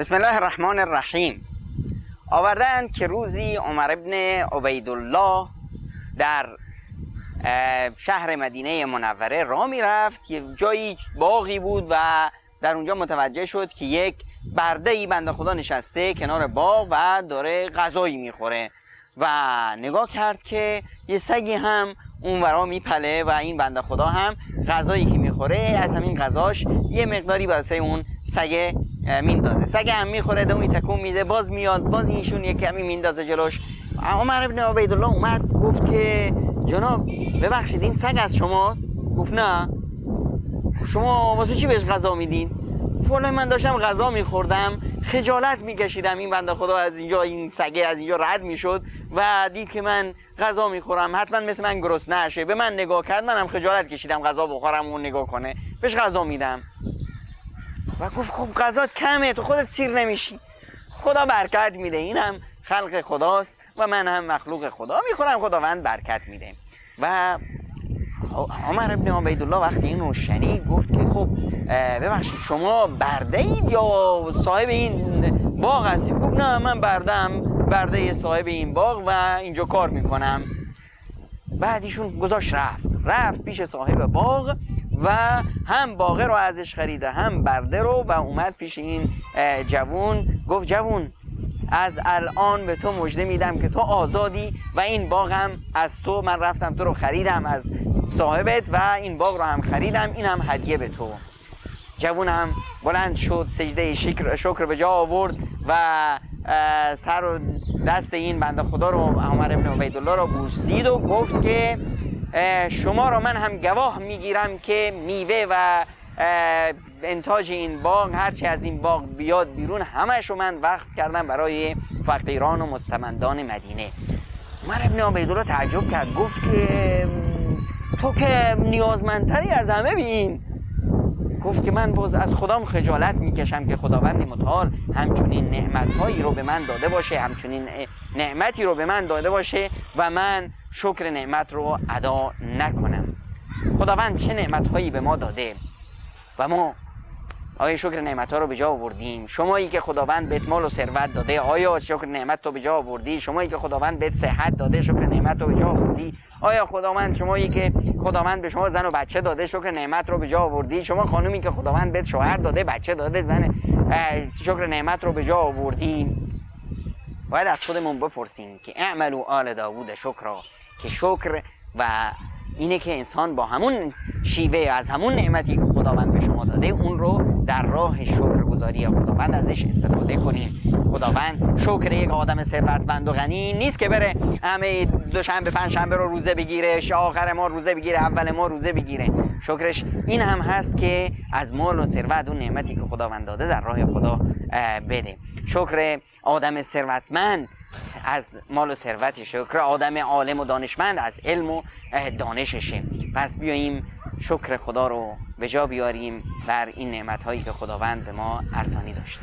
بسم الله الرحمن الرحیم. آوردند که روزی عمر ابن عبیدالله در شهر مدینه منوره راه میرفت. یه جایی باغی بود و در اونجا متوجه شد که یک برده‌ای بنده خدا نشسته کنار باغ و داره غذایی میخوره و نگاه کرد که یه سگی هم اونورا میپله و این بنده خدا هم غذایی که میخوره از همین غذاش یه مقداری واسه اون سگ میندازه. سگ هم میخوره، دومی تکون میده، باز میاد، باز ایشون یک کمی میندازه جلوش. عمر ابن عبیدالله اومد گفت که جناب ببخشید این سگ از شماست؟ گفت نه. شما واسه چی بهش غذا میدین؟ والله من داشتم غذا میخوردم، خجالت میکشیدم این بنده خدا از اینجا، این سگه از اینجا رد میشد و دید که من غذا میخورم، حتما مثل من گرسنه شه، به من نگاه کرد، منم خجالت کشیدم غذا بخورم اون نگاه کنه، بهش غذا میدم. و گفت خب غذات کمه، تو خودت سیر نمیشی، خدا برکت میده، این هم خلق خداست و من هم مخلوق خدا، میخورم خداوند برکت میده. و عمر ابن عبیدالله وقتی این رو شنید گفت که خب ببخشید شما برده اید یا صاحب این باغ هستید؟ گفت نه من برده صاحب این باغ و اینجا کار میکنم. بعد ایشون گذاشت رفت پیش صاحب باغ و هم باغه رو ازش خریده هم برده رو و اومد پیش این جوون. گفت جوون از الان به تو مژده میدم که تو آزادی و این باغ هم از تو، من رفتم تو رو خریدم از صاحبت و این باغ رو هم خریدم، این هم هدیه به تو. جوون هم بلند شد، سجده شکر به جا آورد و سر و دست این بنده خدا رو، عمر ابن عبیدالله رو بوسید و گفت که شما رو من هم گواه میگیرم که میوه و انتاج این باغ، هرچی از این باغ بیاد بیرون همش رو من وقف کردم برای فقیران و مستمندان مدینه. عمر ابن عبیدالله تعجب کرد، گفت که تو که نیازمندتری از همه بین. گفت که من باز از خدام خجالت میکشم که خداوند متعال همچنین نعمتهایی رو به من داده باشه، همچنین نعمتی رو به من داده باشه و من شکر نعمت رو ادا نکنم. خداوند چه نعمتهایی به ما داده و ما آیا شکر نعمت‌ها رو به جا آوردیم؟ شمایی که خداوند بهت مال و ثروت داده آیا شکر نعمت رو به جا آوردی؟ شمایی که خداوند بهت صحت داده شکر نعمت رو به جا آوردی؟ آیا شمایی که خداوند به شما زن و بچه داده شکر نعمت رو به جا آوردی؟ شما خانومی که خداوند بهت شوهر داده، بچه داده، زن، شکر نعمت رو به جا آوردی؟ باید از خودمون بپرسیم که اعملوا آل داوود شکرا، که شکر و اینه که انسان با همون شیوه از همون نعمتی که خداوند به شما داده اون رو در راه شکرگزاری خداوند ازش استفاده کنیم. خداوند شکر یک آدم ثروتمند و غنی نیست که بره همه دوشنبه پنجشنبه رو روزه بگیره، آخر ما روزه بگیره، اول ما روزه بگیره. شکرش این هم هست که از مال و ثروت اون نعمتی که خداوند داده در راه خدا بده. شکر آدم ثروتمند از مال و ثروت، شکر آدم عالم و دانشمند از علم و دانششه. پس بیاییم شکر خدا رو به جا بیاریم بر این نعمت‌هایی که خداوند به ما ارزانی داشته.